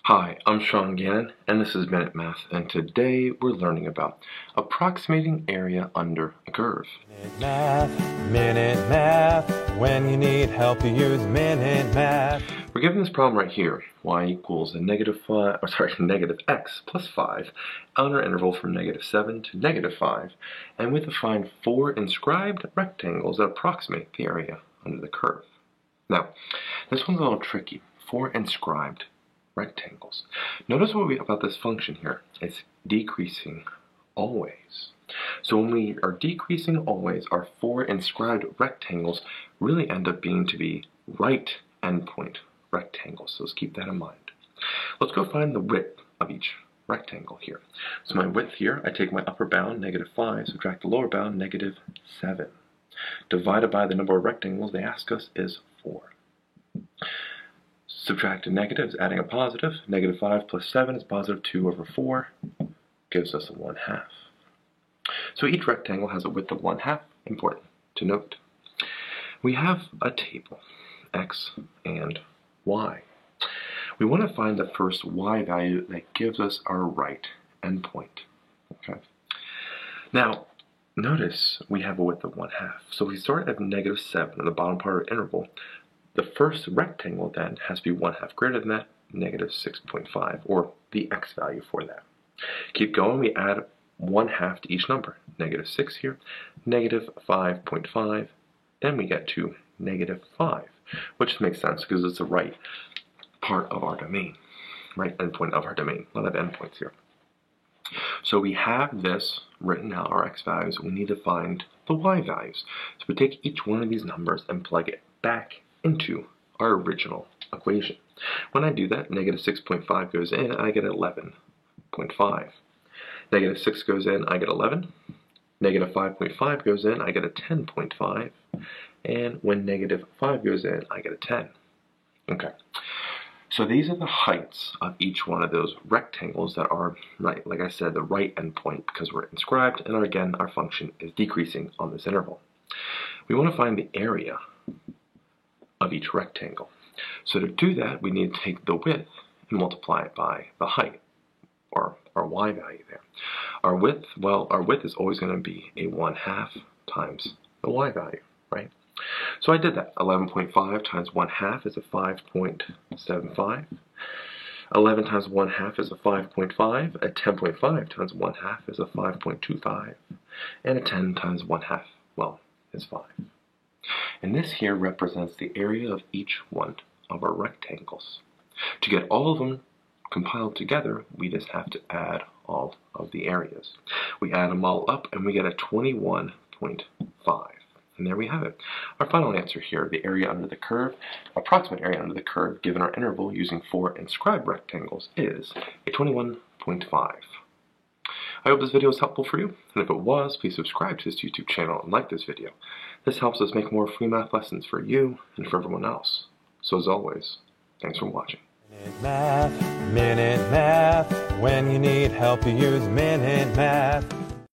Hi, I'm Sean Gannon, and this is Minute Math, and today we're learning about approximating area under a curve. Minute Math, when you need help you use Minute Math. We're given this problem right here, y equals negative x plus 5 on our interval from -7 to -5, and we have to find 4 inscribed rectangles that approximate the area under the curve. Now, this one's a little tricky. 4 inscribed rectangles. Notice about this function here. It's decreasing always. So when we are decreasing always, our 4 inscribed rectangles really end up being to be right endpoint rectangles. So let's keep that in mind. Let's go find the width of each rectangle here. So my width here, I take my upper bound, -5, subtract the lower bound, -7. Divided by the number of rectangles they ask us is 4. Subtracting negatives, adding a positive. -5 plus 7 is positive 2 over 4. Gives us a 1/2. So each rectangle has a width of 1/2. Important to note. We have a table, x and y. We want to find the first y value that gives us our right endpoint. Okay. Now, notice we have a width of 1/2. So we start at -7 in the bottom part of the interval. The first rectangle then has to be 1/2 greater than that, -6.5, or the x value for that. Keep going, we add 1/2 to each number. -6 here, -5.5, then we get to -5, which makes sense because it's the right part of our domain, right endpoint of our domain. A lot of endpoints here. So we have this written out, our x values. We need to find the y values. So we take each one of these numbers and plug it back into our original equation. When I do that, -6.5 goes in, I get 11.5. -6 goes in, I get 11. -5.5 goes in, I get a 10.5. And when -5 goes in, I get a 10. Okay. So these are the heights of each one of those rectangles that are, right, like I said, the right endpoint because we're inscribed, and again, our function is decreasing on this interval. We want to find the area of each rectangle. So to do that, we need to take the width and multiply it by the height, or our y value there. Our width is always going to be a 1/2 times the y value, right? So I did that. 11.5 times 1/2 is a 5.75. 11 times 1/2 is a 5.5. A 10.5 times 1/2 is a 5.25. And a 10 times 1/2, well, is 5. And this here represents the area of each one of our rectangles. To get all of them compiled together, we just have to add all of the areas. We add them all up and we get a 21.5. And there we have it. Our final answer here, the area under the curve, approximate area under the curve, given our interval using 4 inscribed rectangles, is a 21.5. I hope this video was helpful for you, and if it was, please subscribe to this YouTube channel and like this video. This helps us make more free math lessons for you and for everyone else. So as always, thanks for watching. Minute Math, when you need help you use Minute Math.